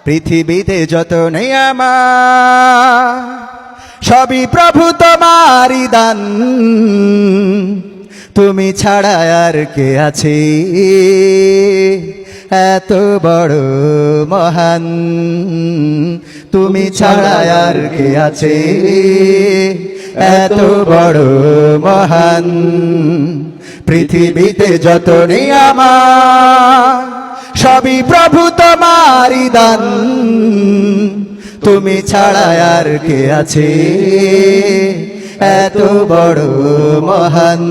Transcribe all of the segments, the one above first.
পৃথিবীতে যত নিয়ামত সবই প্রভু তোমারই দান। তুমি ছাড়া আর কে আছে এত বড় মহান? তুমি ছাড়া আর কে আছে এত বড় মহান? পৃথিবীতে যত নিয়ামত সবই প্রভু তোমারই দান। তুমি ছাড়া আর কে আছে এত বড় মহান?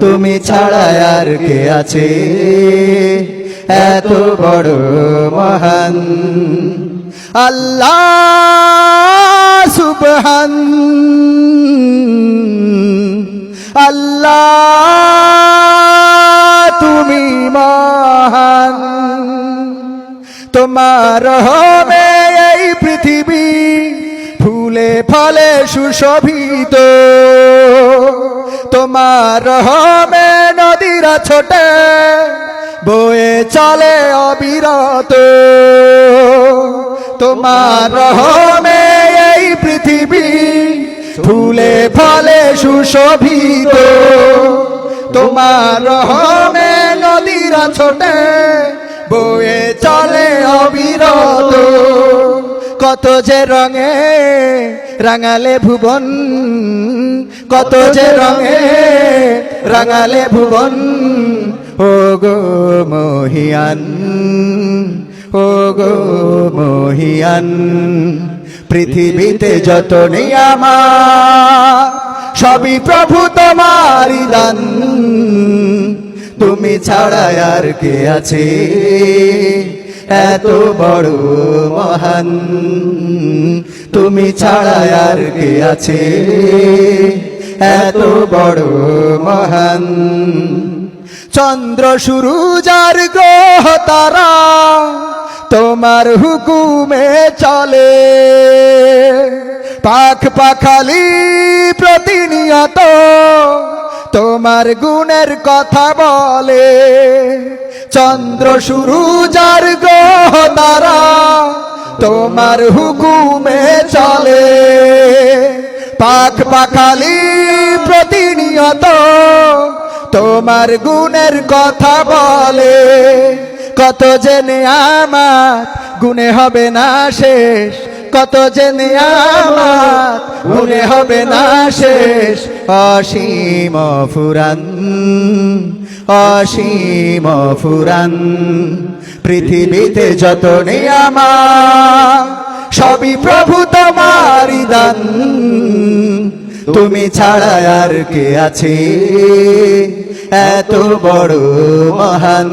তুমি ছাড়া আর কে আছে এত বড় মহান? আল্লাহ সুবহান, আল্লাহ তুমি মহান। তোমার রহমে এই পৃথিবী ফুলে ফলে সুশোভিত। তোমার রহমে নদীরা ছোটে বয়ে চলে অবিরত। তোমার রহমে এই পৃথিবী ফুলে ফলে সুশোভিত। তোমার রহমে নদীরা ছোটে বয়ে চলে অবিরত। কত যে রঙে রাঙালে ভুবন, কত যে রঙে রাঙালে ভুবন। ও গো মহিয়ান, ও গো মহিয়ান। পৃথিবীতে যত নিয়ামত সবই প্রভু তোমারই দান। তুমি ছাড়া আর কে আছে এত বড় মহান? তুমি ছাড়া আর কে আছে এত বড় মহান? চন্দ্র সূরজ আর গ্রহ তারা তোমার হুকুমে চলে। পাখ পাখালি প্রতিনিয়ত তোমার গুণের কথা বলে। চন্দ্র সূরজ আর গ্রহ তারা তোমার হুকুমে চলে। পাখ পাখালি প্রতিনিয়ত তোমার গুণের কথা বলে। কত যে নিয়ামত গুণে হবে না শেষ, কত যে নিয়ামত গুণে হবে না শেষ। অসীম ফুরান, অসীম ফুরান। পৃথিবীতে যত নিয়ামত সবই প্রভু তোমারই দান। তুমি ছাড়া আর কে আছে এত বড় মহান?